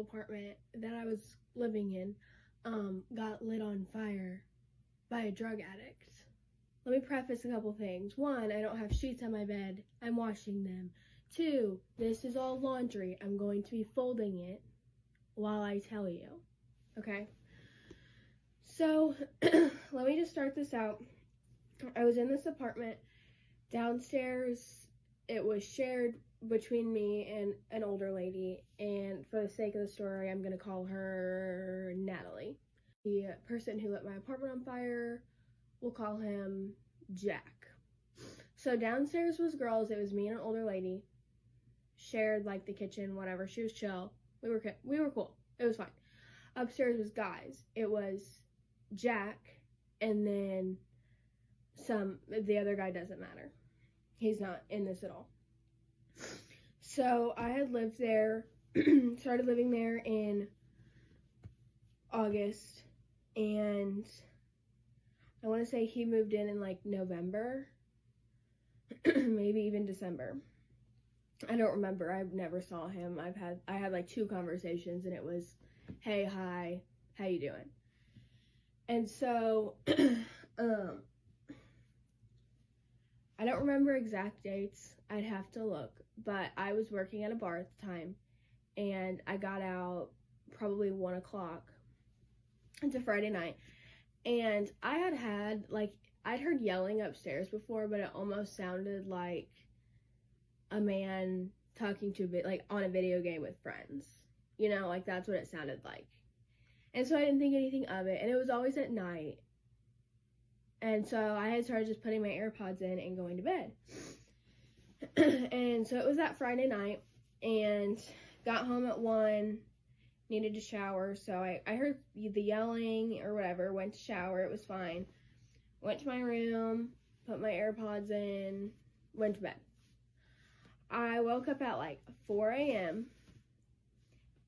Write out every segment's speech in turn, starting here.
apartment that I was living in got lit on fire by a drug addict. Let me preface a couple things. 1, I don't have sheets on my bed. I'm washing them. 2, this is all laundry. I'm going to be folding it while I tell you. Okay? So, let me just start this out. I was in this apartment. Downstairs, it was shared between me and an older lady. And for the sake of the story, I'm going to call her Natalie. The person who lit my apartment on fire, we'll call him Jack. So downstairs was girls. It was me and an older lady. Shared like the kitchen, whatever. She was chill. We were cool. It was fine. Upstairs was guys. It was Jack, and then the other guy doesn't matter. He's not in this at all. So I had lived there, started living there in August, and I want to say he moved in like November, maybe even December. I don't remember. I never saw him. I had like 2 conversations, and it was, hey, hi, how you doing? And so, I don't remember exact dates. I'd have to look, but I was working at a bar at the time, and I got out probably 1 o'clock. It's a Friday night, and I'd heard yelling upstairs before, but it almost sounded like a man talking to on a video game with friends. You know, like that's what it sounded like. And so I didn't think anything of it, and it was always at night. And so I had started just putting my AirPods in and going to bed. And so it was that Friday night, and got home at 1, needed to shower. So I heard the yelling or whatever, went to shower, it was fine. Went to my room, put my AirPods in, went to bed. I woke up at like 4 a.m.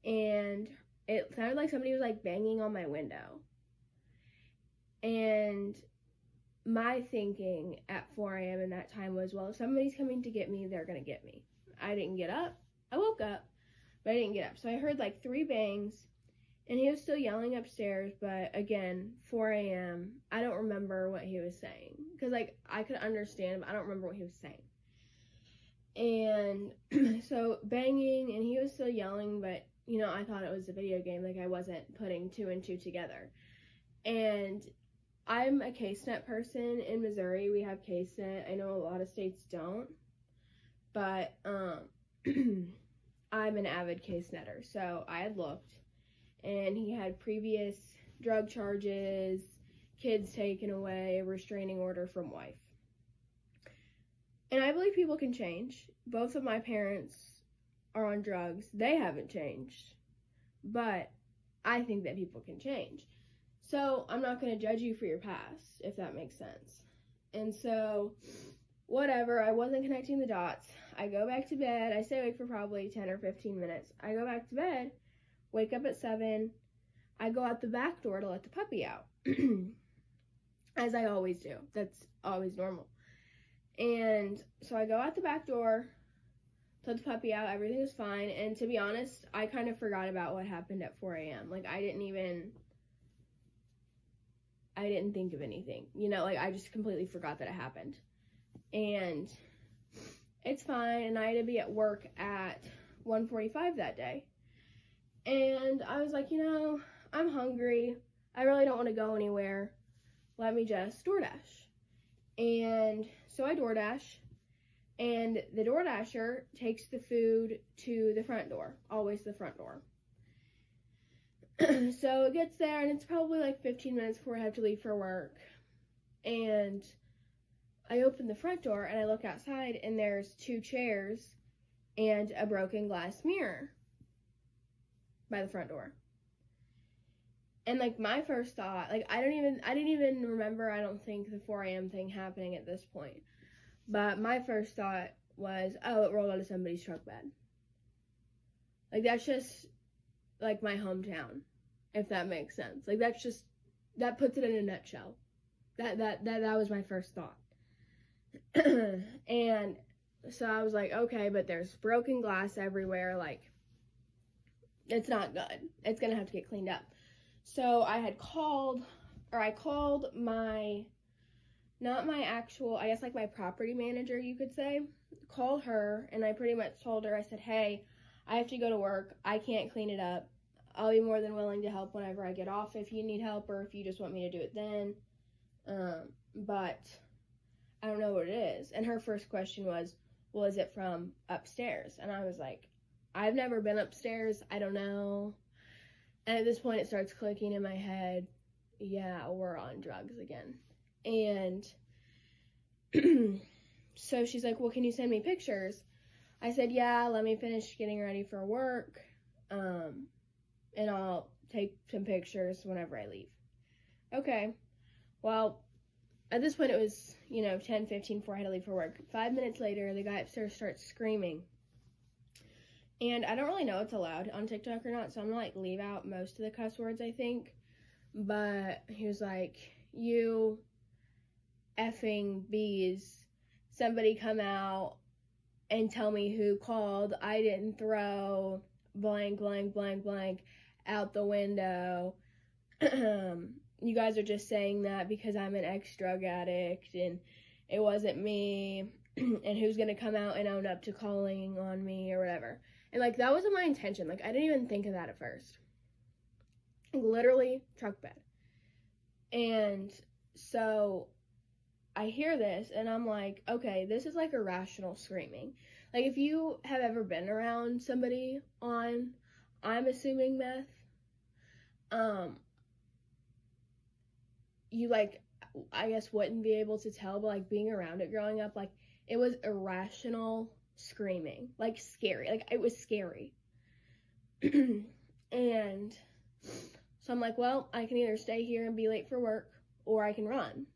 and it sounded like somebody was like banging on my window. And my thinking at 4 a.m. in that time was, well, if somebody's coming to get me, they're going to get me. I didn't get up. I woke up, but I didn't get up. So I heard like 3 bangs, and he was still yelling upstairs, but again, 4 a.m., I don't remember what he was saying. Because like, I could understand, but I don't remember what he was saying. And so banging, and he was still yelling, but, you know, I thought it was a video game. Like, I wasn't putting 2 and 2 together. And I'm a CaseNet person in Missouri. We have CaseNet. I know a lot of states don't, but I'm an avid CaseNetter. So I had looked, and he had previous drug charges, kids taken away, a restraining order from wife. And I believe people can change. Both of my parents are on drugs. They haven't changed, but I think that people can change. So I'm not going to judge you for your past, if that makes sense. And so, whatever, I wasn't connecting the dots. I go back to bed. I stay awake for probably 10 or 15 minutes. I go back to bed, wake up at 7. I go out the back door to let the puppy out, as I always do. That's always normal. And so I go out the back door, let the puppy out. Everything was fine. And to be honest, I kind of forgot about what happened at 4 a.m. Like, I didn't think of anything, you know, like I just completely forgot that it happened. And it's fine. And I had to be at work at 1:45 that day. And I was like, you know, I'm hungry. I really don't want to go anywhere. Let me just DoorDash. And so I DoorDash, and the DoorDasher takes the food to the front door, always the front door. So it gets there, and it's probably like 15 minutes before I have to leave for work. And I open the front door, and I look outside, and there's 2 chairs and a broken glass mirror by the front door. And like my first thought, like I didn't even remember, I don't think, the 4 a.m. thing happening at this point. But my first thought was, oh, it rolled out of somebody's truck bed. Like, that's just like my hometown, if that makes sense. Like, that puts it in a nutshell. That was my first thought. And so I was like, okay, but there's broken glass everywhere. Like, it's not good. It's going to have to get cleaned up. So I called my, not my actual, I guess like my property manager, you could say, called her, and I pretty much told her, I said, hey, I have to go to work. I can't clean it up. I'll be more than willing to help whenever I get off if you need help or if you just want me to do it then. But I don't know what it is. And her first question was, well, is it from upstairs? And I was like, I've never been upstairs. I don't know. And at this point, it starts clicking in my head. Yeah, we're on drugs again. And so she's like, well, can you send me pictures? I said, yeah, let me finish getting ready for work. And I'll take some pictures whenever I leave. Okay. Well, at this point, it was, 10:15 before I had to leave for work. 5 minutes later, the guy upstairs starts screaming. And I don't really know it's allowed on TikTok or not, so I'm going to, leave out most of the cuss words, I think. But he was like, you effing bees, somebody come out and tell me who called. I didn't throw blank, blank, blank, blank out the window. You guys are just saying that because I'm an ex-drug addict and it wasn't me. And who's going to come out and own up to calling on me or whatever. And, that wasn't my intention. I didn't even think of that at first. Literally, truck bed. And so I hear this, and I'm like, okay, this is, irrational screaming. If you have ever been around somebody on, I'm assuming, meth, you, I guess wouldn't be able to tell, but, being around it growing up, it was irrational screaming, scary, it was scary. And so I'm like, well, I can either stay here and be late for work, or I can run.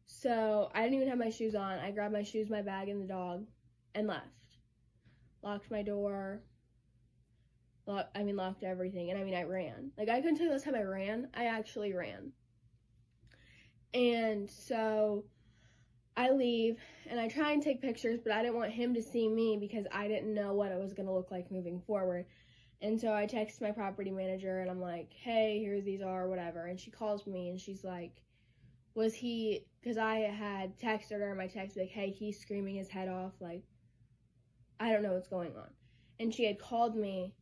So I didn't even have my shoes on. I grabbed my shoes, my bag, and the dog, and left. Locked my door, locked everything, and I ran. I couldn't tell you the last time I ran. I actually ran. And so I leave, and I try and take pictures, but I didn't want him to see me because I didn't know what it was going to look like moving forward. And so I text my property manager, and I'm like, hey, here these are, whatever. And she calls me, and she's like, was he, because I had texted her in my text, hey, he's screaming his head off, I don't know what's going on. And she had called me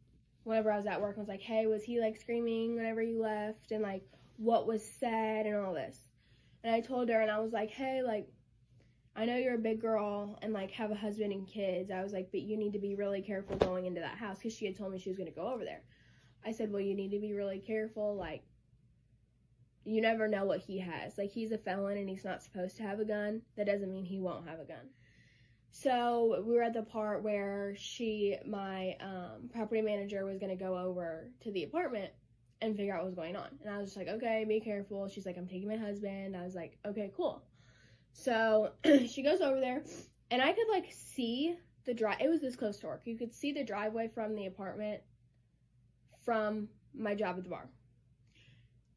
whenever I was at work and was like, hey, was he, screaming whenever you left, and, what was said and all this. And I told her, and I was like, hey, I know you're a big girl and, have a husband and kids. I was like, but you need to be really careful going into that house, because she had told me she was going to go over there. I said, well, you need to be really careful. You never know what he has. He's a felon and he's not supposed to have a gun. That doesn't mean he won't have a gun. So we were at the part where my property manager was going to go over to the apartment and figure out what was going on. And I was just like, okay, be careful. She's like, I'm taking my husband. I was like, okay, cool. So she goes over there, and I could, see the drive. It was this close to work. You could see the driveway from the apartment from my job at the bar.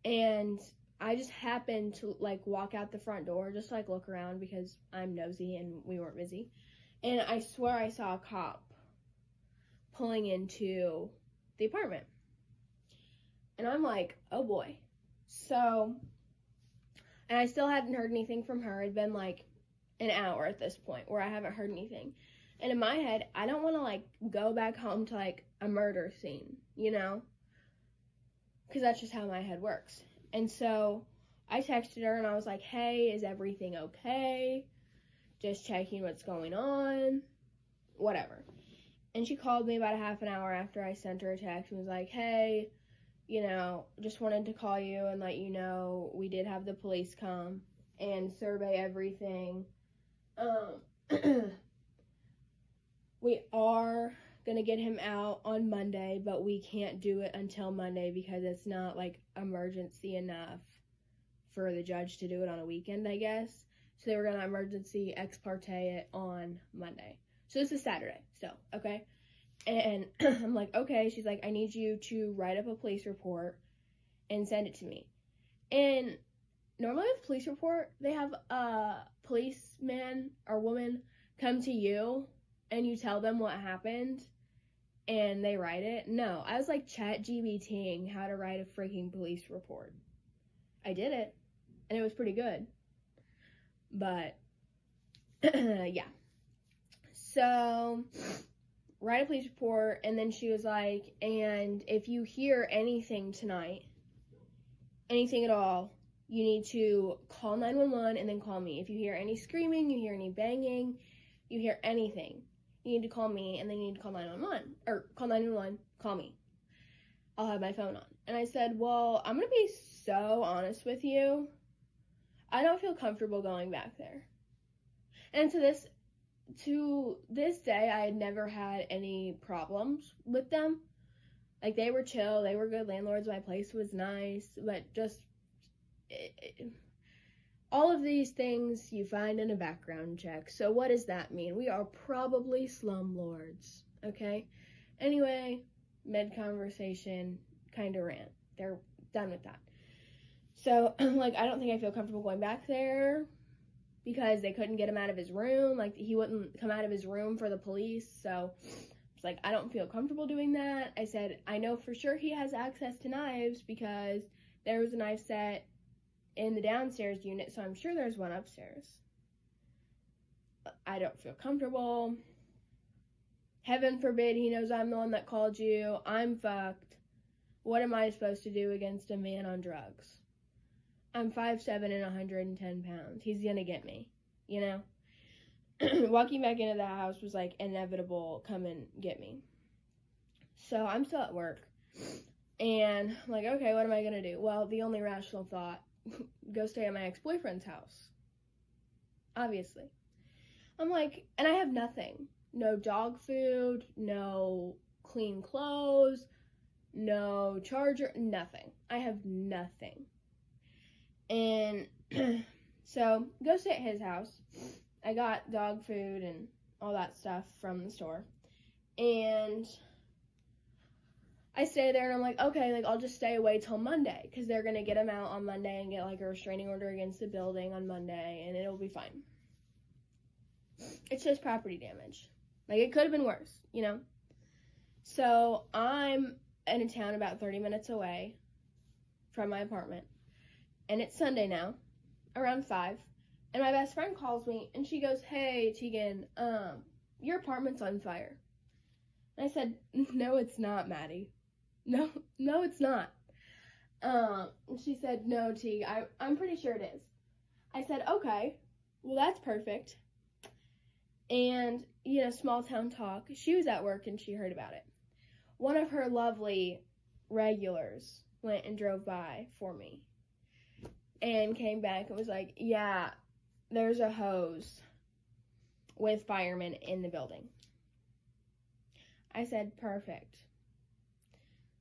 And I just happened to, walk out the front door, just to, look around because I'm nosy and we weren't busy. And I swear I saw a cop pulling into the apartment. And I'm like, oh boy. So, and I still hadn't heard anything from her. It'd been an hour at this point where I haven't heard anything. And in my head, I don't want to go back home to a murder scene, because that's just how my head works. And so I texted her and I was like, hey, is everything okay? Just checking what's going on, whatever. And she called me about a half an hour after I sent her a text and was like, hey, just wanted to call you and let you know we did have the police come and survey everything. We are going to get him out on Monday, but we can't do it until Monday because it's not, emergency enough for the judge to do it on a weekend, I guess. So they were going to emergency ex parte it on Monday. So this is Saturday, so, okay? And I'm like, okay. She's like, I need you to write up a police report and send it to me. And normally with a police report, they have a policeman or woman come to you and you tell them what happened and they write it. No, I was like ChatGPTing how to write a freaking police report. I did it, and it was pretty good. But, yeah. So, write a police report, and then she was like, and if you hear anything tonight, anything at all, you need to call 911 and then call me. If you hear any screaming, you hear any banging, you hear anything, you need to call me, and then you need to call 911, or call 911, call me. I'll have my phone on. And I said, well, I'm going to be so honest with you. I don't feel comfortable going back there. And to this day, I had never had any problems with them. Like, they were chill, they were good landlords, my place was nice, but just, all of these things you find in a background check. So what does that mean? We are probably slumlords, okay? Anyway, mid-conversation, kind of rant. They're done with that. So, like, I don't think I feel comfortable going back there because they couldn't get him out of his room. Like, he wouldn't come out of his room for the police, so it's like, I don't feel comfortable doing that. I said, I know for sure he has access to knives because there was a knife set in the downstairs unit, so I'm sure there's one upstairs. I don't feel comfortable. Heaven forbid he knows I'm the one that called you. I'm fucked. What am I supposed to do against a man on drugs? I'm 5'7" and 110 pounds. He's gonna get me, you know? Walking back into the house was like inevitable, come and get me. So I'm still at work. And I'm like, okay, what am I gonna do? Well, the only rational thought, go stay at my ex-boyfriend's house. Obviously. I'm like, and I have nothing. No dog food, no clean clothes, no charger, nothing. I have nothing. And so, go stay at his house. I got dog food and all that stuff from the store. And I stay there and I'm like, okay, like, I'll just stay away till Monday because they're going to get him out on Monday and get like a restraining order against the building on Monday and it'll be fine. It's just property damage. Like, it could have been worse, you know? So, I'm in a town about 30 minutes away from my apartment. And it's Sunday now, around 5. And my best friend calls me, and she goes, hey, Tegan, your apartment's on fire. And I said, no, it's not, Maddie. No, it's not. And she said, no, Teague, I'm pretty sure it is. I said, okay, well, that's perfect. And, you know, small town talk. She was at work, and she heard about it. One of her lovely regulars went and drove by for me. And came back and was like, yeah, there's a hose with firemen in the building. I said, perfect.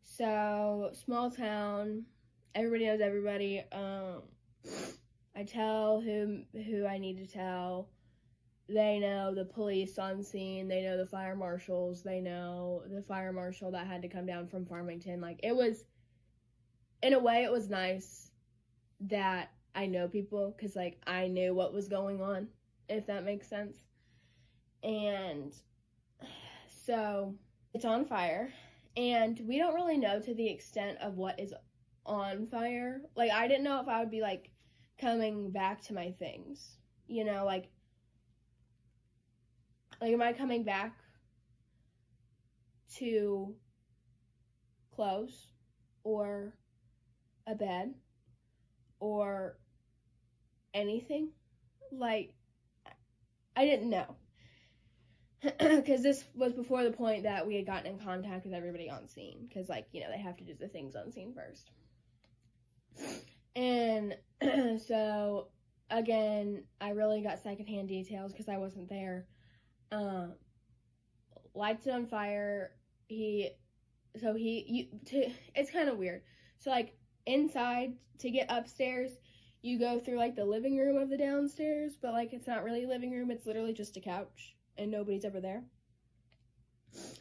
So, small town, everybody knows everybody. I tell who I need to tell. They know the police on scene. They know the fire marshals. They know the fire marshal that had to come down from Farmington. Like, it was, in a way, it was nice that I know people, because, like, I knew what was going on, if that makes sense. And so, it's on fire, and we don't really know to the extent of what is on fire. Like, I didn't know if I would be, like, coming back to my things, you know, like, am I coming back to clothes, or a bed, or anything? Like, I didn't know. Because this was before the point that we had gotten in contact with everybody on scene. Because, like, you know, they have to do the things on scene first. And so, again, I really got secondhand details because I wasn't there. Lights on fire. It's kind of weird. So, like, inside, to get upstairs, you go through, like, the living room of the downstairs, but, like, it's not really a living room, it's literally just a couch, and nobody's ever there.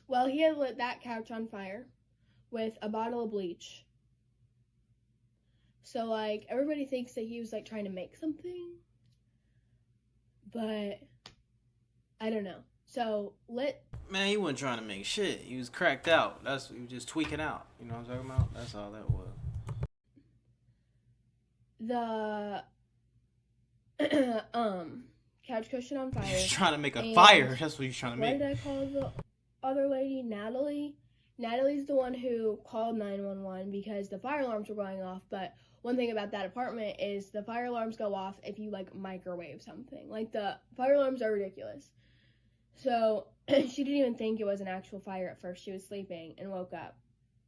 Well, he had lit that couch on fire with a bottle of bleach. So, like, everybody thinks that he was, like, trying to make something, but I don't know. So, lit Man, he wasn't trying to make shit. He was cracked out. He was just tweaking out. You know what I'm talking about? That's all that was. The couch cushion on He was fire. trying to make a And fire. That's what he was trying to what make. did I call the other lady? Natalie. Natalie's the one who called 911 because the fire alarms were going off. But one thing about that apartment is the fire alarms go off if you like microwave something. Like the fire alarms are ridiculous. So she didn't even think it was an actual fire at first. She was sleeping and woke up,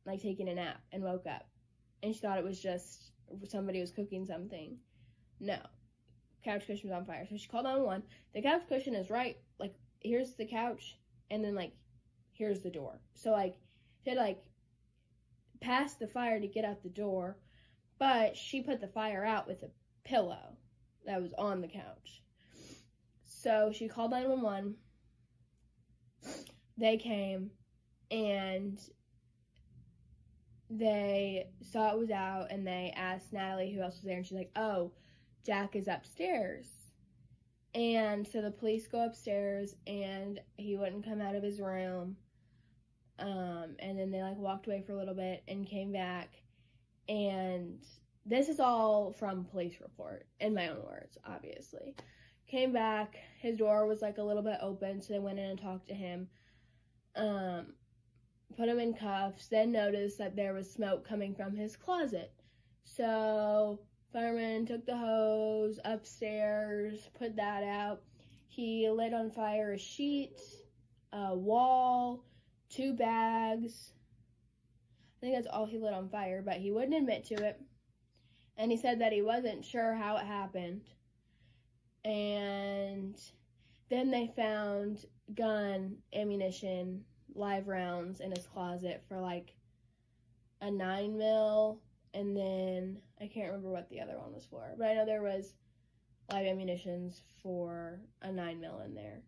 like taking a nap and woke up. And she thought it was just somebody was cooking something. No. Couch cushion was on fire. So she called 911. The couch cushion is right, like, here's the couch, and then, like, here's the door. So, like, she had, like, passed the fire to get out the door, but she put the fire out with a pillow that was on the couch. So she called 911. They came, and they saw it was out, and they asked Natalie who else was there, and she's like, oh, Jack is upstairs. And so the police go upstairs, and he wouldn't come out of his room. And then they like walked away for a little bit and came back. And this is all from police report, in my own words, obviously. Came back, his door was like a little bit open, so they went in and talked to him. Put him in cuffs, then noticed that there was smoke coming from his closet. So fireman took the hose upstairs, put that out. He lit on fire a sheet, a wall, 2 bags. I think that's all he lit on fire, but he wouldn't admit to it. And he said that he wasn't sure how it happened. And then they found gun ammunition, live rounds in his closet for like a 9mm, and then I can't remember what the other one was for, but I know there was live ammunitions for a 9mm in there.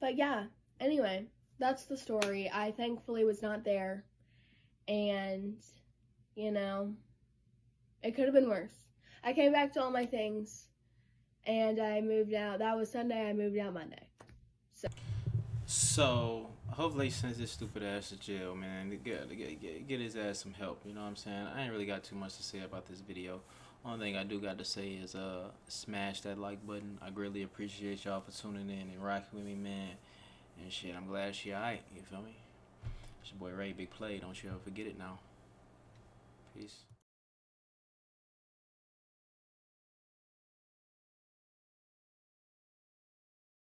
But yeah, anyway, that's the story. I thankfully was not there, and you know, it could have been worse. I came back to all my things, and I moved out. That was Sunday. I moved out Monday. So hopefully he sends his stupid ass to jail, man. Get his ass some help. You know what I'm saying? I ain't really got too much to say about this video. Only thing I do got to say is smash that like button. I greatly appreciate y'all for tuning in and rocking with me, man. And shit, I'm glad she alright. You feel me? It's your boy Ray, Big Play. Don't you ever forget it now. Peace.